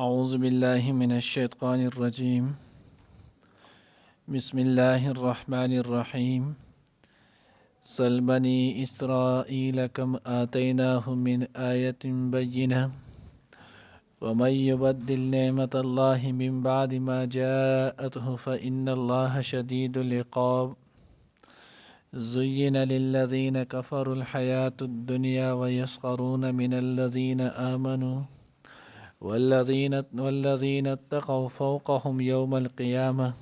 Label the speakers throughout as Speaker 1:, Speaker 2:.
Speaker 1: أعوذ بالله من الشيطان الرجيم بسم الله الرحمن الرحيم سل بني إسرائيل كم آتيناهم من آية بينة ومن يبدل نعمة الله من بعد ما جاءته فإن الله شديد العقاب زين للذين كفروا الحياة الدنيا ويسخرون من الذين آمنوا والذين اتقوا فوقهم يوم القيامة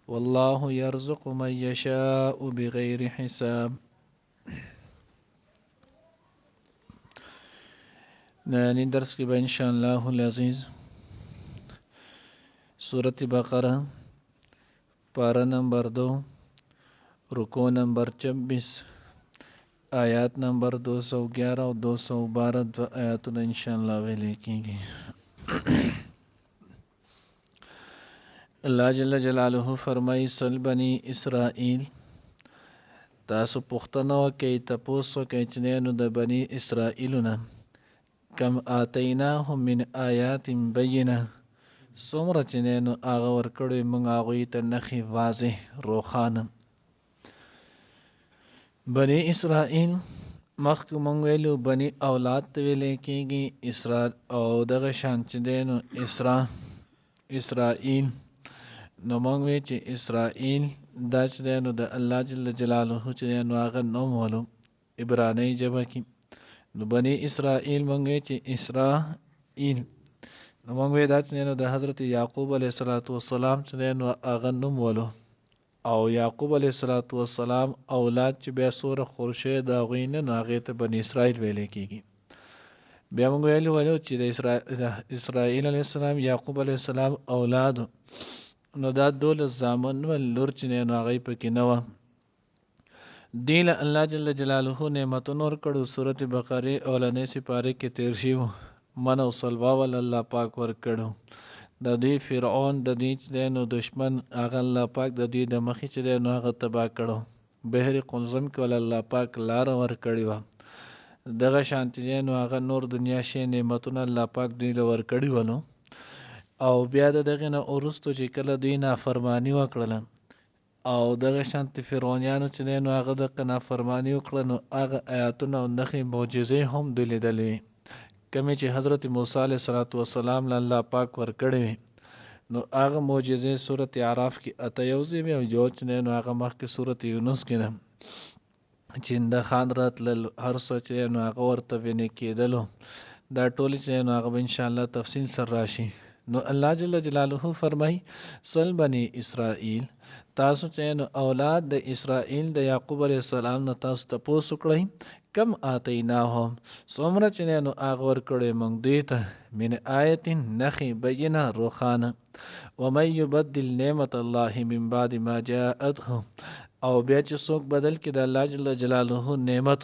Speaker 1: والله يرزق من يشاء بغير حساب. نانی درس کی ان شاء اللہ العزیز سورة بقرہ پارہ نمبر 2 رکوع نمبر 26 آیات نمبر 211 اور 212 دو آیاتوں انشاءاللہ ویلے کی گی. اللہ جل جلالہ فرمائی سل بنی اسرائیل تاسو پختنه وکئ تپوس وکئ چې نو د بني اسرائیلونه کم آتیناهم من آیات بینه څومره چې نو هغه ورکړی موږ هغوی ته نښې واضح روښانه. بني اسرائیل مخکې موږ ویلو بني اولاد ته ویلی کېږي اسرا او دغه شان چې دی نو اسرائیل نو موږ وی چې اسرائیل دا چې دی نو د الله جل جلاله چې دی نو هغه نوم ولو عبرانی ژبه کې نو بني اسرائیل موږ وی چې اسرائیل نو موږ وی دا چې نو د حضرت یعقوب علیه السلام چې دی نو هغه نوم ولو او یعقوب علیه السلام اولاد چې بیا سوره خورشه د هغوی نه نو هغې ته بني اسرائیل ویلی کېږي. بیا موږ ویلو چې د اسرائیل علیه السلام یعقوب علیه السلام اولادو نو دا 12 زامن ول لور چې نو هغوی پکې نه وه. دې له الله جل جلاله نعمتونه ورکړو. سورة بقرې اولنۍ سپارې کې تیر شوي وو. من او سلوا ول الله پاک ورکړو. د دوی فرعون د دوی چې دی نو دشمن هغه الله پاک د دوی د مخې چې دی نو هغه تباه کړو. بحر قلزم کې ول الله پاک لاره ورکړې وه. دغه شان چې دی نو هغه نور دنیا شی نعمتونه الله پاک دوی له ورکړي ولو. او بیا د دغې نه وروستو چې کله دوی نافرماني وکړله او دغه شانتې فرعونیانو چې دی نو هغه دغه نافرماني وکړه نو هغه آیاتونه او نښې معجزې هم دوی لیدلې وې کمې چې حضرت موسی علیه السلام له الله پاک ورکړې وې نو هغه معجزې سورة اعراف کې 8 وې او یو چې دی نو هغه مخکې سورة یونس کې ده چې د خان راتلل هر څه چې دی نو هغه ورته وینې کېدلو دا ټولې چې دی نو هغه به انشاءالله تفصیل سره راشي. نو الله جل جلاله فرمای سل بني اسرائیل تاسو چې نو اولاد د اسرائیل د یعقوب علیه السلام نه تاسو تپوس وکړئ کم آتیناهم څومره چې نو هغه ورکړی موږ دوی ته من آیت نښې بینه روښانه ومن یبدل نعمت الله من بعد ما جاءته او بیا چې څوک بدل کړي د الله جل جلاله نعمت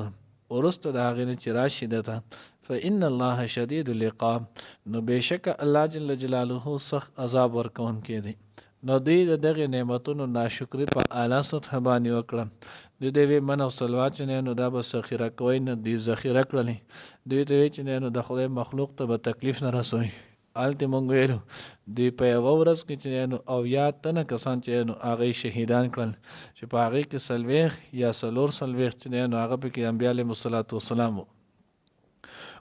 Speaker 1: وروسته د هغې نه چې راشي دته فإن الله شدید العقاب نو بېشکه الله جل جلاله سخت عذاب ورکوونکی دی. نو دوی د دغې نعمتونو ناشکري په اعلی سطح باندې وکړه. دوی ته وی من او سلوا چې نو دا به ذخیره کوئ نه دوی ذخیره کړلې. دوی ته وی چې نو د خدای مخلوق ته به تکلیف نه رسوي. هلته موږ ویلو دوی په یوه ورځ کې چې نو 80 تنه کسان چې نو هغې شهیدان کړل چې په هغې کې 40 یا 44 چې نو هغه پکې انبیا علیهم السلام وو.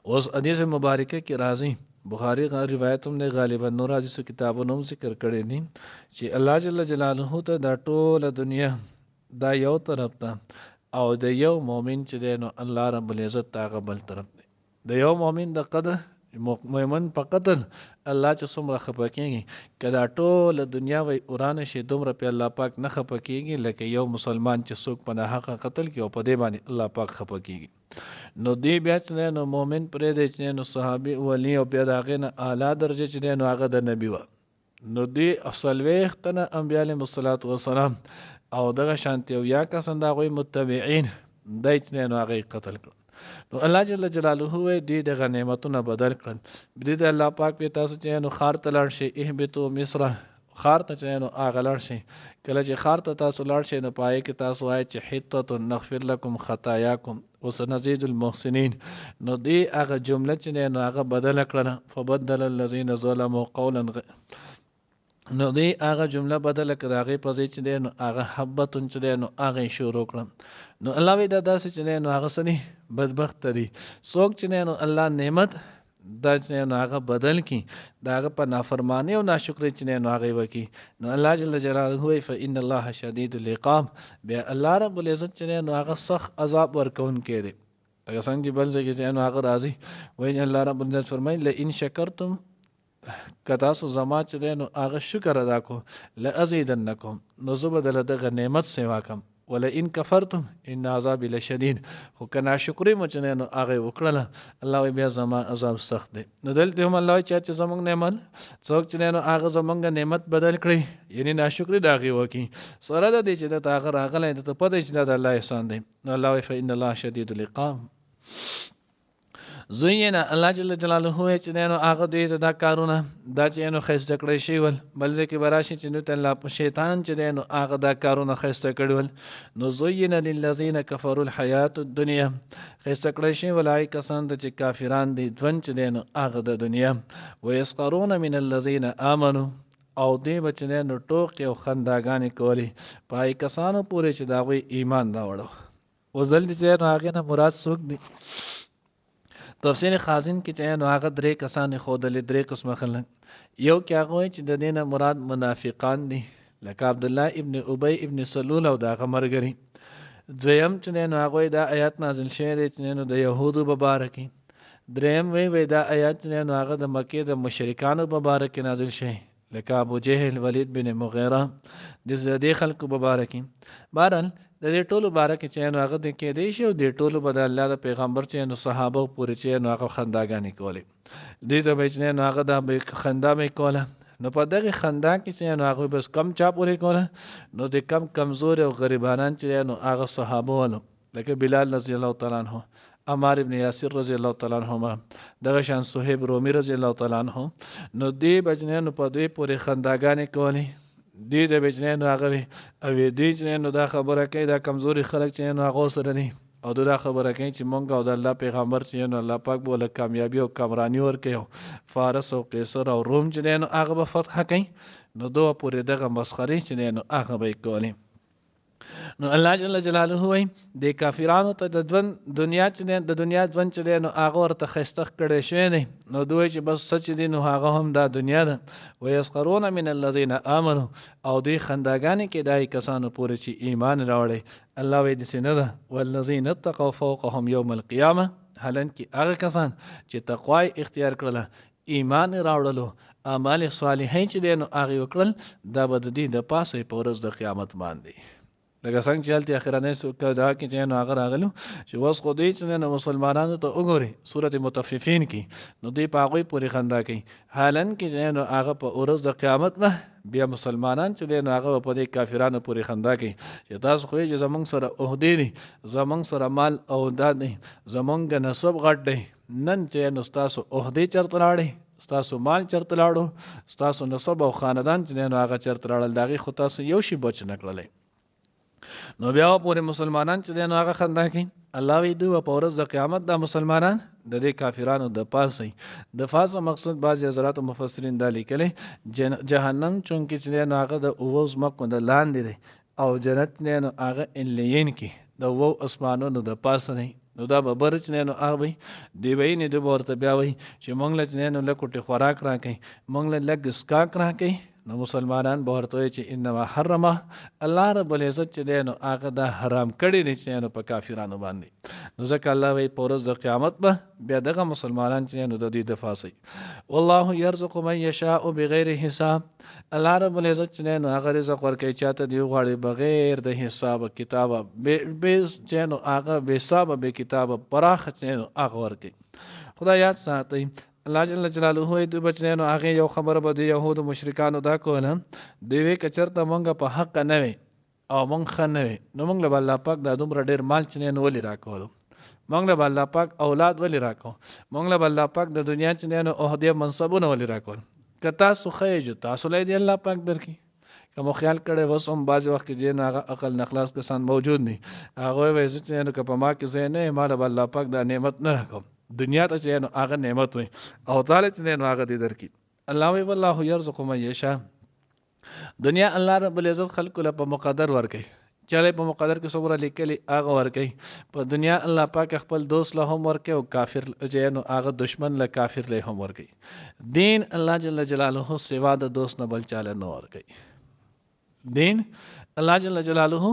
Speaker 1: اوس حدیث مبارکه کې راځي بخاری روایت هم نه غالبا نور حدیثو کتابونو هم ذکر کړی دي چې الله جل جلاله ته دا ټوله دنیا دا یو طرف ته او د یو مؤمن چې دی نو الله رب العزت هغه بل طرف دی. د یو مؤمن د قدر مؤمن په قتل الله چې څومره خفه کېږي که دا ټوله دنیا وی ورانه شي دومره پې الله پاک نه خفه کېږي لکه یو مسلمان چې څوک په ناحقه قتل کړي او په دې باندې الله پاک خفه کېږي. نو دی بیا چې نو مؤمن پرې دی چې نو صحابي ولی او بیا د هغې نه اعلی درجه چې دی نو هغه د نبي وه. نو دی 40 تنه انبیا علیهم السلام او دغه شانتې او یا کسان د هغوی متبعین دی چې نو هغه قتل کړل. نو الله جل جلاله دوی دغه نعمتونه بدل کړل. دوی ته الله پاک وی تاسو چې نو ښار ته لاړ شئ اهبطوا مصر خار ته چې نو هغه لاړ شئ. کله چې خار ته تاسو لاړ شئ نو په هغې کې تاسو وایئ چې حطة نغفر لکم خطایاکم وسنزيد المحسنین. نو دې هغه جمله چې نو هغه بدله کړله فبدل الذین ظلموا قولا نو دې هغه جمله بدله کړه د هغې په ځای چې دی نو هغه حبتون چې دی نو هغه یې شروع کړه. نو الله وایي دا داسې چې دی نو هغه څه دي بدبخته دي څوک چې دی نو الله نعمت دا چې نو هغه بدل کړي د هغه په نافرمانۍ او ناشکرۍ چې دی نو هغه یې وکړي. نو الله جل جلاله وایي فإن الله شدید العقاب. بیا الله رب العزت چې دی نو هغه سخت عذاب ورکوونکی دی. لکه څنګه چې بل ځای کې چې نو هغه راځي وایي الله رب العزت فرمایي لئن شکرتم که تاسو زما چې دی نو هغه شکر ادا کو لازیدنکم نو زه به دله دغه نعمت سیوا کم ولئن کفرتم ان عذابی لشدید. خو که ناشکري مو چې نو هغه وکړله الله وایي بیا زما عذاب سخت دی. نو دلته هم الله وایي چې زموږ نعمت څوک چې نو هغه زموږ نعمت بدل کړي یعنی ناشکري د هغې وکړي سره د دې چې دته هغه راغلی دته پته چې دا د الله احسان دی. نو الله وایي فإن الله شدید العقاب. زوینه الله جل جلاله چې نو هغه دوی ته دا کارونه دا چې نو ښایسته کړی شوي ول بل ځای کې به راشي چې نو ته الله شیطان چې دی نو هغه دا کارونه ښایسته کړي ول. نو زوینه للذین کفروا الحیات الدنیا ښایسته کړی شوي ول هغې کسان ته چې کافران دي ژوند چې دی نو هغه د دنیا ویسخرون من الذین آمنوا او دوی به چې دی نو ټوکې او خنداګانې کولې په هغې کسانو پورې چې د هغوی ایمان راوړو. اوس دلته چې نو هغې نه مراد څوک دی تفسیر خازن کې چې نو هغه درې کسان ښودلې درې قسمه خلک. یو کې هغه وایي چې د دې نه مراد منافقان دي لکه عبدالله ابن ابی ابن سلول او د هغه ملګري. دویم چې نو هغه وایي دا آیات نازل شوی دی چې نو د یهودو په باره کې. دریم وایي دا آیات چې نو هغه د مکې د مشرکانو په باره کې نازل شوی لکه ابو جهل ولید بن مغیره د دې خلکو په باره کې. بهرحال د دې ټولو باره کې چې نو هغه د کېدی شي او د ټولو به د الله د پیغمبر چې نو صحابه پورې چې نو هغه خنداګانې کولې دې ته به چې نو هغه د خندا به کوله. نو په دغه خندا کې چې نو هغه بس کم چا پورې کوله نو د کم کمزور او غریبانان چې نو هغه صحابه ولو لکه بلال رضی الله تعالی عنہ عمار ابن یاسر رضی الله تعالی عنهما دغه شان صہیب رومی رضی الله تعالی عنہ نو دې بجنه نو په دې پورې خنداګانې کولې دې د بجنه نو هغه او دې چې نو دا خبره کوي دا کمزوري خلک چې نو هغه سره دي او دا خبره کوي چې مونږ او د الله پیغمبر چې نو الله پاک بوله کامیابی او کامرانی ورکوي فارس او قیصر او روم چې نو هغه به فتح کوي نو دوه پورې دغه مسخري چې نو هغه به کوي. نو الله جل جلاله وایي د کافرانو ته د دنیا چې د دنیا ژوند چې دی نو هغه ورته ښایسته کړی شوی دی نو دوی چې بس څه چې دی نو هغه هم دا دنیا ده. ویسخرون من الذین آمنوا او دوی خنداګانې کې دای کسانو پورې چې ایمان راوړی. الله وایي داسې نه ده والذین اتقوا فوقهم یوم القیامه حالانکې هغه کسان چې تقوا اختیار کړله ایمان راوړلو اعمال صالحین چې دی نو هغې وکړل دا به د دې د پاسه په ورځ د قیامت باندې لکه څنګه چې هلته اخرنۍ دا کې چې نو هغه راغلو چې اوس خو دوی چې نو مسلمانانو ته وګورئ سورت مطففین کې نو دوی په هغوی پورې خندا کوي حالانکې چې نو هغه په ورځ د قیامت به بیا مسلمانان چې دی نو هغه په دې کافرانو پورې خندا کوي چې تاسو خو چې زمونږ سره عهدې دي زمونږ سره مال او داد دی زمونږ نسب غټ دی نن چې نو ستاسو عهدې چېرته لاړې ستاسو مال چېرته لاړو ستاسو نسب او خاندان چې دی نو هغه چېرته لاړل د هغې خو تاسو یو شي بچ نه کړلی نو بیا پورې مسلمانان چې دی نو هغه خندا کوي. الله وایي دوی په ورځ د قیامت دا مسلمانان د دې کافرانو د پاسه د فاسه مقصد بعضې حضرات مفسرین دا لیکلی جهنم چونکې چې دی نو هغه د اوو ځمکو د لاندې دی او جنت دی نو هغه انلیین کې د اوو اسمانونو د پاسه دی نو دا به بر چې نو هغه وایي دوی به یې نه دوی به ورته بیا وایي چې موږ له چې نو لږ کوټې خوراک راکوي موږ له لږ اسکاک راکوي نو مسلمانان به ورته وایي چې انما حرمه الله رب العزت چې دی نو هغه دا حرام کړی دی چې نو په کافرانو باندې نو ځکه الله وایي په ورځ د قیامت به بیا دغه مسلمانان چې نو د دوی دفاع کوي. والله یرزق من یشاء بغیر حساب الله رب العزت چې نو هغه رزق ورکوي چاته دی غواړي بغیر د حساب کتابه به چې نو هغه بې حسابه بې کتابه پراخه چې نو هغه ورکوي. خدای یاد ساتئ الله جل جلاله دوی بچنه نو هغه یو خبره به د یهودو مشرکانو دا کوله دوی وی کچرته مونږ په حق نه وي او مونږ ښه نه وي نو مونږ له الله پاک دا دومره ډېر مال چې نو ولې راکولو مونږ له الله پاک اولاد ولې راکو مونږ له الله پاک د دنیا چې نو عہدې منصبونه ولې راکول که تاسو خیجو تاسو لای دی الله پاک درکې. که مو خیال کړی اوس هم بعضې وخت کې چې هغه عقل نخلاص کسان موجود نه هغوی وایي زه چې که په ما کې ځای نه یم ماله به الله پاک دا نعمت نه راکوم. دنیا ته چې هغه نعمت وي او تعالی چې هغه دې درکړي. الله وایي والله یرزق من یشاء. دنیا الله رب العزت خلکو له په مقدر ورکوي. چاله په مقدر کې څومره لیکلي هغه ورکوي. په دنیا الله پاک خپل دوست له هم ورکوي او کافر چې هغه دشمن له کافر له هم ورکوي. دین الله جل جلاله سوا د دوست نه بل چاله نه ورکوي. دین الله جل جلاله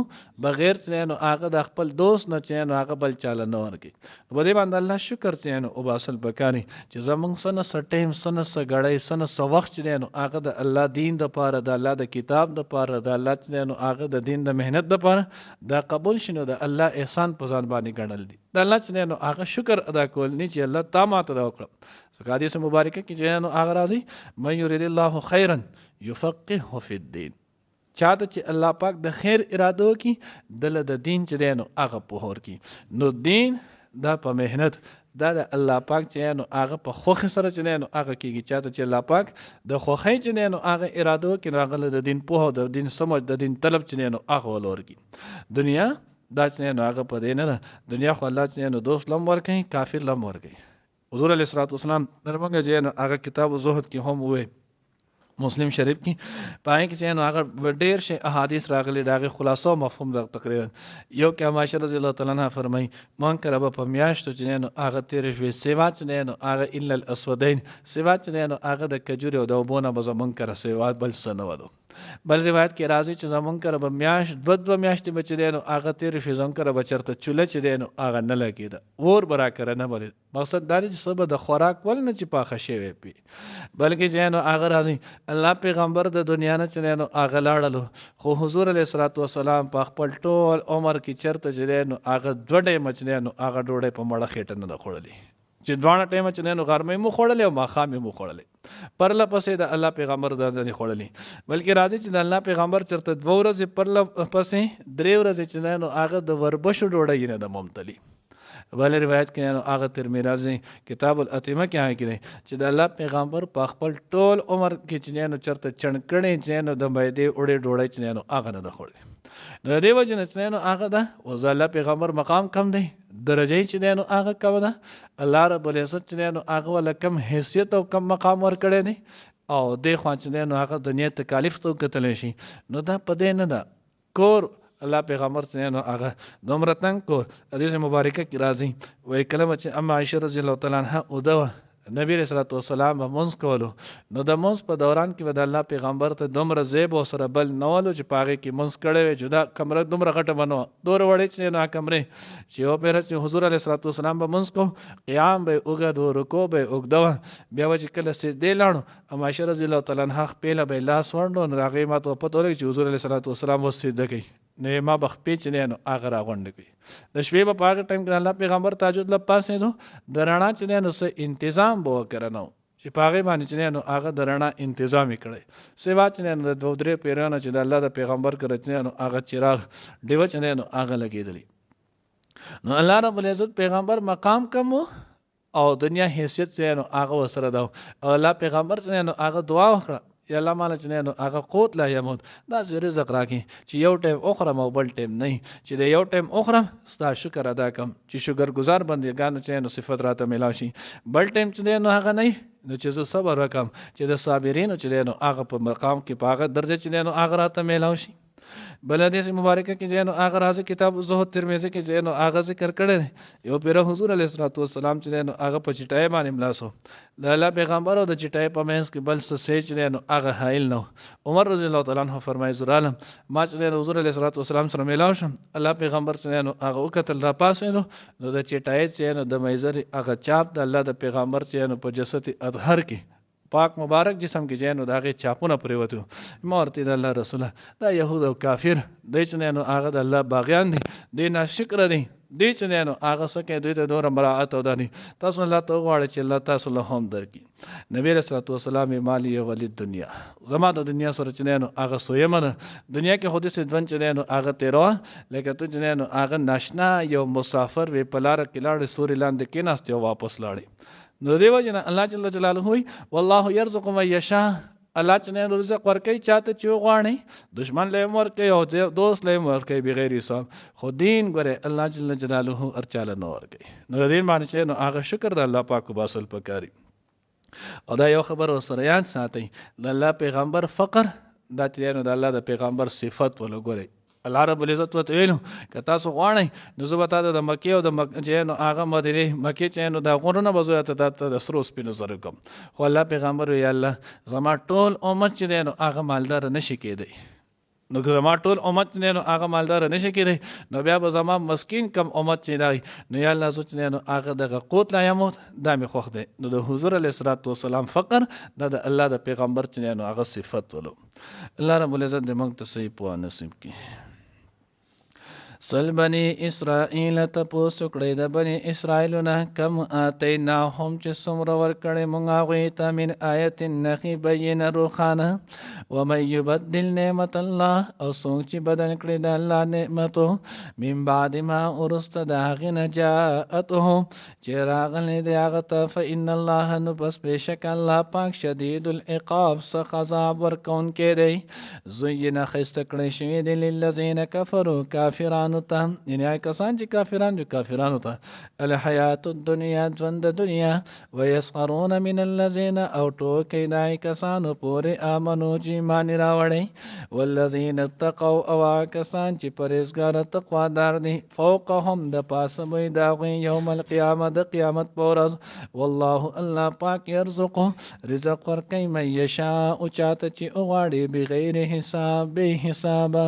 Speaker 1: بغیر چې هغه د خپل دوست نه چې هغه بل چاله نه ورکوي. په دې باندې الله شکر چې او باسل پکاري چې زمونږ سنه سټیم سنه سګړی سنه سو وخت چې هغه د الله دین د پاره د الله د کتاب د پاره د الله چې هغه د دین د مهنت د پاره دا قبول شنو د الله احسان په ځان باندې ګڼل دي. د الله چې هغه شکر ادا کول نه چې الله تا ماته دا وکړه. څنګه حدیث مبارکه کې چې هغه راځي من یرید الله خیرا یفقهه فی الدین. چاته چې الله پاک د خیر اراده وکړي دله د دین چې دی هغه پوهه ورکړي. نو دین دا په مهنت دا د الله پاک چې هغه په خوښۍ سره چې دی هغه کېږي. چاته چې الله پاک د خوښۍ چې دی هغه اراده وکړي نو هغه د دین پوهه د دین سمج د دین طلب چې دی هغه ول ورکړي. دنیا دا چې هغه په دې نه ده. دنیا خو الله چې دوست لم ورکوي کافر لم ورکوي. حضور علیه الصلاة والسلام درمنګه چې هغه کتاب زهد کې هم وویل مسلم شریف کې پای کې چې هغه ډېر شي احادیث راغلي د هغې خلاصه مفهوم د تقریبا یو کې عایشه رضی الله تعالی عنها فرمایي من کله به په میاشتو چې هغه تېرې شوې سوا چې هغه الا الاسودین سوا چې هغه د کجورې او د اوبو نه به زمونږ کره سوا بل څه نه ولو. بل روایت کې راځي چې زمونږ کره به میاشت دوه میاشتې به چې دی هغه تېرې شوې زمونږ کره به چېرته چوله چې دی هغه نه لګېده اور به راکره نه بلېد. مقصد دا دی چې څه به د خوراک ول نه چې پاخه شوی پي بلکې چې هغه راځي الله پیغمبر د دنیا نه چې هغه لاړلو خو حضور علیه الصلاة والسلام په خپل ټول عمر کې چېرته چې دی هغه دوه ټیمه چې دی هغه ډوډۍ په مړه خېټه نه ده خوړلې چې دواړه ټیمه چې دی غرمې مو خوړلې او ماښام یې مو خوړلې پرله پسې د الله پیغمبر دا نه خوړلې بلکې راځي چې د الله پیغمبر چېرته 2 ورځې پرله پسې 3 ورځې چې دی هغه د وربشو ډوډۍ نه ده ممتلي. بل روایت کې هغه ترمذی راځي کتاب الاتمه کې هغه کې چې د الله پیغمبر په خپل ټول عمر کې چې چرته چڼکړې چې د مېدې وړې ډوډۍ چې هغه نه ده خوړلې. د دې وجه نه چې هغه ده او د الله پیغمبر مقام کم دی درجه چې دی هغه کم ده. الله رب العزت چې هغه ول کم حیثیت او کم مقام ورکړی دی او دې خوا چې دی هغه دنیا تکالیف ته کتلی شي نو دا په دې نه ده کور الله پیغمبر چې هغه دومره تنګ کور. حدیث مبارکه کې راځي وایي کله چې اما عایشه رضی الله تعالی عنها اوده نبی رسول الله والسلام به منځ کولو نو د منځ په دوران کې به د الله پیغمبر ته دومره زیب او سره بل نه ولو چې په هغې کې منځ کړی وی جدا کمره دومره غټه به نه وه دومره وړې چې نه کمرې چې یو پیره چې حضور علیه الصلاة والسلام به منځ کو قیام به یې اوږد و رکوع به یې اوږده وه بیا به چې کله سجدې لاړو اما عایشه رضی الله تعالی عنها خپله به یې لاس ونډو نو د هغې ما ته پته ولګي چې حضور علیه الصلاة والسلام اوس سجده کوي نو ما به خپې چې دی نو هغه راغونډې کوي. د شپې به په هغه ټایم کې د الله پیغمبر تهجد له پاسېدو د رڼا چې دی نو څه انتظام به وکړه نه چې په هغې باندې چې دی نو هغه د رڼا انتظام یې کړی سوا چې دی نو د 2-3 پیره نه چې د الله د پیغمبر کره چې دی نو هغه چراغ ډیوه چې دی نو هغه لګېدلی. نو الله رب العزت پیغمبر مقام کم و او دنیا حیثیت چې دی نو هغه ورسره ده او الله پیغمبر چې دی نو هغه دعا وکړه یا الله مالا چې نو هغه قوت لا یموت داسې رزق راکړي چې یو ټیم اخرم او بل ټیم نه چې د یو ټیم اخرم ستا شکر ادا کم چې شکر گزار بندګانو چې نو صفت راته میلاو شي بل ټیم چې نو هغه نه نو چې زه صبر وکم چې د صابرینو چې نو هغه په مقام کې په هغه درجه چې نو هغه راته میلاو شي. بل حدیث مبارکه کې چې نو هغه راځي کتاب زهد ترمذی کې چې نو هغه ذکر کړی دی یو پیره حضور علیه الصلاة والسلام چې نو هغه په چټای باندې ملاسو د الله پیغمبر او د چټای په منځ کې بل څه سې چې نو هغه حایل نو عمر رضی الله تعالی عنہ فرمایي زر عالم ما چې نو حضور علیه الصلاة والسلام سره ملاو شم الله پیغمبر چې نو هغه وکتل را پاسې نو د چټای چې نو د میزر هغه چاپ د الله د پیغمبر چې نو په جسد اطهر کې پاک مبارک جسم کې جنو د هغې چاپونه پرېوتو ما ورته د الله رسوله دا یهود او کافر دی چې نو هغه د الله باغیان دي دی ناشکره دي دی چې نو هغه څه کوي دوی ته دومره مراعات او دا دي تاسو الله ته وغواړئ چې الله تاسو له هم درکړي. نبی علیه الصلاة والسلام مالی ولی دنیا زما د دنیا سره چې نو هغه سویمه ده دنیا کې خو داسې ژوند چې نو هغه تېروه لکه ته چې نو هغه ناشنا یو مسافر وې په لاره کې لاړې سوري لاندې کېناست او واپس لاړې نو دیو جن الله جل جلاله وی والله يرزق من یشاء الله چې نه رزق ورکوي چاته چې وغواړي دشمن له ورکوي او دوست له ورکوي بغیر حساب خو دین ګوره الله جل جلاله هر چاله نه ورکوي نو دین باندې چې نو هغه شکر د الله پاک باسل پکاري او دا یو خبر سره یاد ساتي د الله پیغمبر فقر دا چې نو د الله د پیغمبر صفت ولګوري الله رب العزت وت ویلو که تاسو غواړئ نو زه به تاسو د مکې او د چې نو هغه مدینې مکې چې نو د غرونه به زه ته د سرو سپینو زرو کوم خو الله پیغمبر وی الله زما ټول امت چې نو هغه مالدار نشي کېدی نو که زما ټول امت چې نو هغه مالدار نشي کېدی نو بیا به زما مسکین کم امت چې دی نو یا الله زه چې نو هغه دغه قوت لا یموت دا مې خوښ دی نو د حضور علیه الصلاة والسلام فقر دا د الله د پیغمبر چې نو هغه صفت ولو الله رب العزت دې موږ ته صحیح پوهه نصیب کړي سل بني اسرائیل تپوس کړی د بني اسرائیلونه کم آتیناهم چې څومره ورکړی موږ هغوی ته من آیت نښې بینه روښانه ومن یبدل نعمت الله او څوک چې بدل کړي د الله نعمتو من بعد ما وروسته د هغې نه جاءتهم چې راغلی دی هغه ته فإن الله نو پس بېشک الله پاک شدید العقاب سخت عذاب ورکوونکی دی زینه ښایسته کړی شوي دي للذین کفروا کافرانو ته یعنی کسان چې کافران جو کافرانو ته الحیات الدنیا ژوند د دنیا ویسخرون من الذین او ټوکې دای کسانو پورې آمنو چې ایمان راوړی والذین اتقوا او کسان چې پرهیزګار تقوادار دي فوقهم د پاسه به د هغوی یوم القیامه د قیامت په ورځ والله الله پاک یرزق رزق ورکوي من یشاء چاته چې وغواړي بغیر حساب بې حسابه